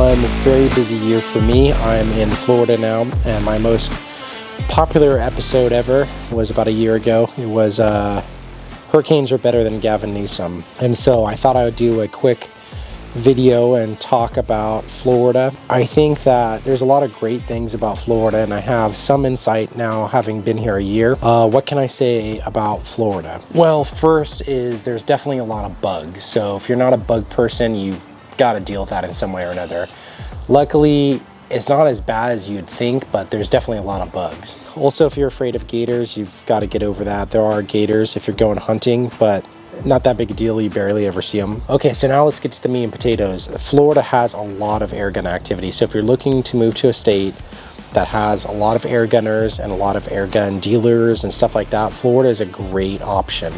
one very busy year for me. I'm in Florida now, and my most popular episode ever was about a year ago. It was Hurricanes Are Better Than Gavin Newsom. And so I thought I would do a quick video and talk about Florida. I think that there's a lot of great things about Florida, and I have some insight now having been here a year. What can I say about Florida? Well, first is there's definitely a lot of bugs. So if you're not a bug person, you've got to deal with that in some way or another. Luckily, it's not as bad as you'd think, but there's definitely a lot of bugs. Also, if you're afraid of gators, you've got to get over that. There are gators if you're going hunting, but not that big a deal. You barely ever see them. Okay, so now let's get to the meat and potatoes. Florida has a lot of air gun activity. So if you're looking to move to a state that has a lot of air gunners and a lot of air gun dealers and stuff like that, Florida is a great option.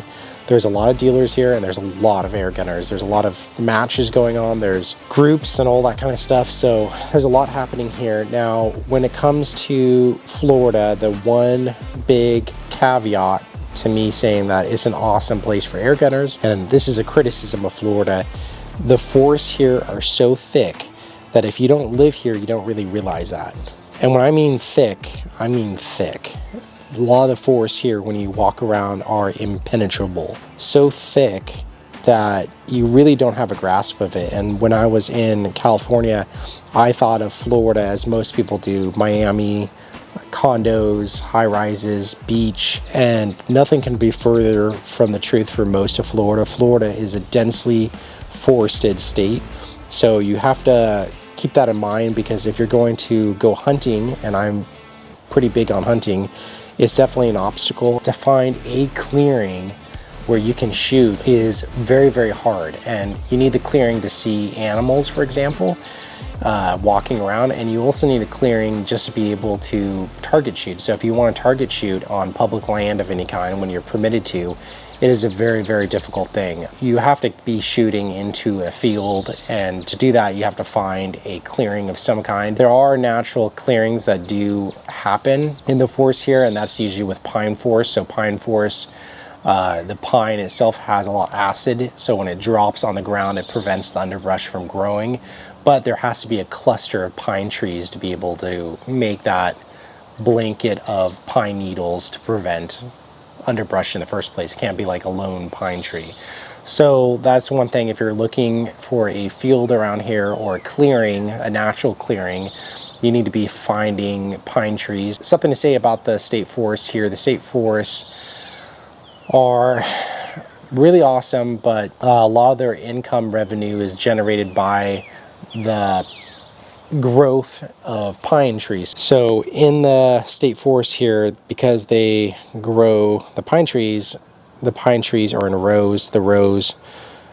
There's a lot of dealers here, and there's a lot of air gunners. There's a lot of matches going on. There's groups and all that kind of stuff. So there's a lot happening here. Now, when it comes to Florida, the one big caveat to me saying that it's an awesome place for air gunners, and this is a criticism of Florida, the forests here are so thick that if you don't live here, you don't really realize that. And when I mean thick, I mean thick. A lot of the forests here, when you walk around, are impenetrable. So thick that you really don't have a grasp of it. And when I was in California, I thought of Florida as most people do: Miami, condos, high rises, beach, and nothing can be further from the truth for most of Florida. Florida is a densely forested state, so you have to keep that in mind, because if you're going to go hunting, and I'm pretty big on hunting, it's definitely an obstacle. To find a clearing where you can shoot is very, very hard, and you need the clearing to see animals, for example, walking around, and you also need a clearing just to be able to target shoot. So if you want to target shoot on public land of any kind when you're permitted to, it is a very, very difficult thing. You have to be shooting into a field, and to do that you have to find a clearing of some kind. There are natural clearings that do happen in the forest here, and that's usually with pine forest. So pine forest, the pine itself has a lot of acid, so when it drops on the ground it prevents the underbrush from growing. But there has to be a cluster of pine trees to be able to make that blanket of pine needles to prevent underbrush in the first place. It can't be like a lone pine tree. So that's one thing. If you're looking for a field around here or a clearing, a natural clearing, you need to be finding pine trees. Something to say about the state forests here. The state forests are really awesome, but a lot of their income revenue is generated by the growth of pine trees. So in the state forest here, because they grow the pine trees are in rows. The rows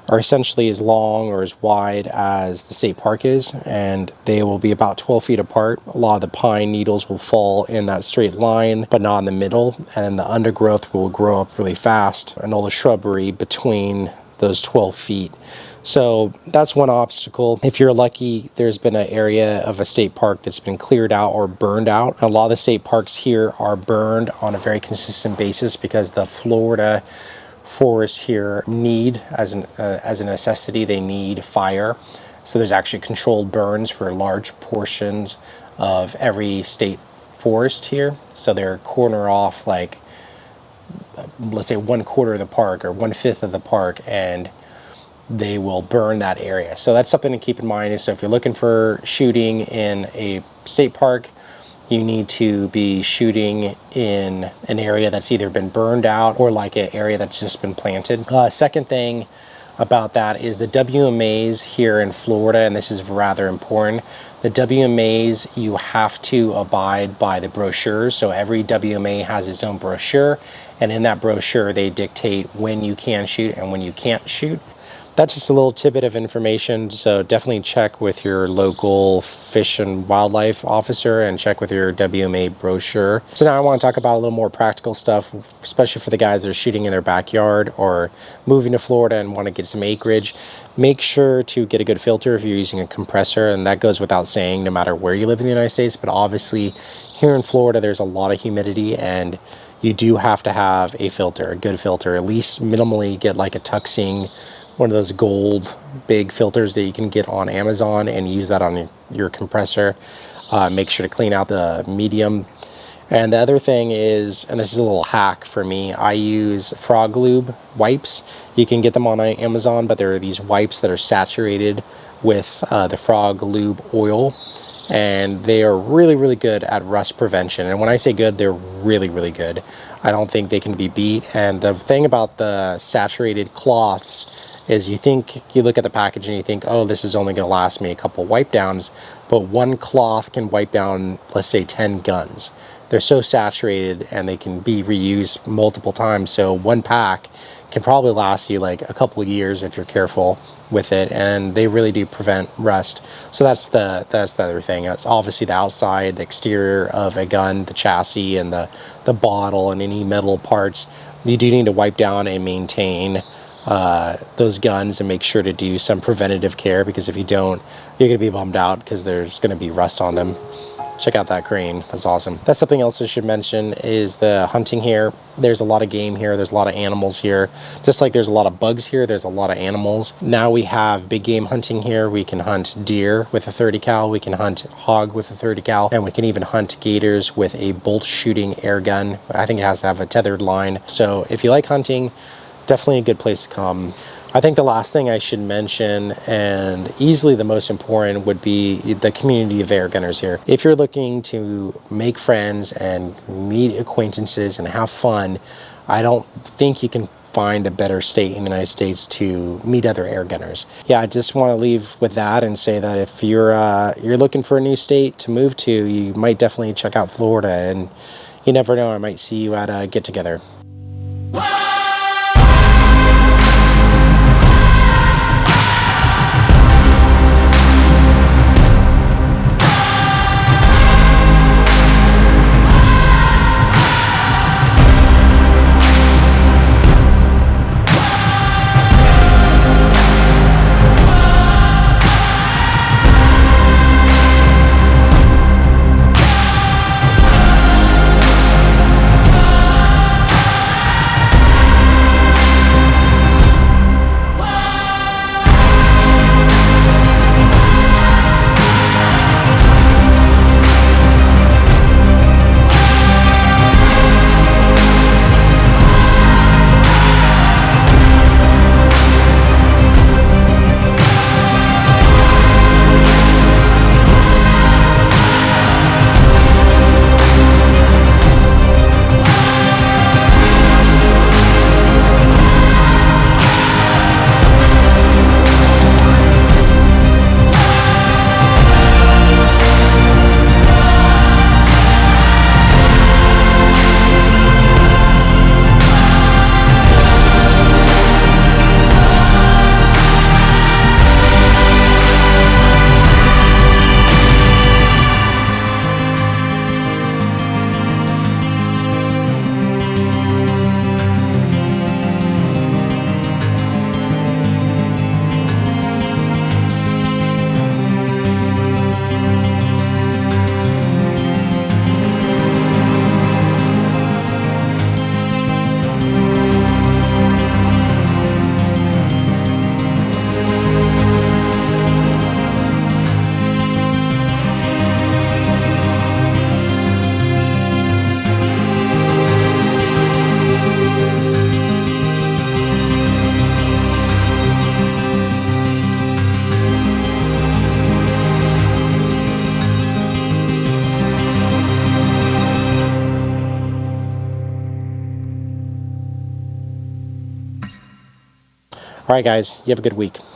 are essentially as long or as wide as the state park is, and they will be about 12 feet apart. A lot of the pine needles will fall in that straight line, but not in the middle, and the undergrowth will grow up really fast, and all the shrubbery between those 12 feet. So that's one obstacle. If you're lucky, there's been an area of a state park that's been cleared out or burned out. A lot of the state parks here are burned on a very consistent basis because the Florida forests here need, as a necessity, they need fire. So there's actually controlled burns for large portions of every state forest here. So they're corner off, like, let's say 1/4 of the park or 1/5 of the park, and they will burn that area. So that's something to keep in mind. So if you're looking for shooting in a state park, you need to be shooting in an area that's either been burned out or like an area that's just been planted. Second thing about that is the WMAs here in Florida, and this is rather important. The WMAs, you have to abide by the brochures. So every WMA has its own brochure, and in that brochure they dictate when you can shoot and when you can't shoot. That's just a little tidbit of information, so definitely check with your local fish and wildlife officer and check with your WMA brochure. So now I want to talk about a little more practical stuff, especially for the guys that are shooting in their backyard or moving to Florida and want to get some acreage. Make sure to get a good filter if you're using a compressor, and that goes without saying no matter where you live in the United States, but obviously here in Florida there's a lot of humidity, and you do have to have a filter, a good filter. At least minimally get like a Tuxing one of those gold big filters that you can get on Amazon and use that on your compressor. Make sure to clean out the medium. And the other thing is, and this is a little hack for me, I use frog lube wipes. You can get them on Amazon, but there are these wipes that are saturated with the frog lube oil, and they are really, really good at rust prevention. And when I say good, they're really, really good. I don't think they can be beat. And the thing about the saturated cloths is you look at the package and you think, oh, this is only going to last me a couple wipe downs, but one cloth can wipe down, let's say, 10 guns. They're so saturated and they can be reused multiple times. So one pack can probably last you like a couple of years if you're careful with it, and they really do prevent rust. So that's the other thing. It's obviously the outside, the exterior of a gun, the chassis and the bottle and any metal parts. You do need to wipe down and maintain those guns and make sure to do some preventative care, because if you don't, you're going to be bummed out because there's going to be rust on them. Check out that crane. That's awesome. That's something else I should mention is the hunting here. There's a lot of game here. There's a lot of animals here. Just like there's a lot of bugs here, there's a lot of animals. Now we have big game hunting here. We can hunt deer with a 30 cal. We can hunt hog with a 30 cal. And we can even hunt gators with a bolt shooting air gun. I think it has to have a tethered line. So if you like hunting, definitely a good place to come. I think the last thing I should mention, and easily the most important, would be the community of air gunners here. If you're looking to make friends and meet acquaintances and have fun, I don't think you can find a better state in the United States to meet other air gunners. Yeah, I just want to leave with that and say that if you're looking for a new state to move to, you might definitely check out Florida, and you never know, I might see you at a get-together. All right, guys, you have a good week.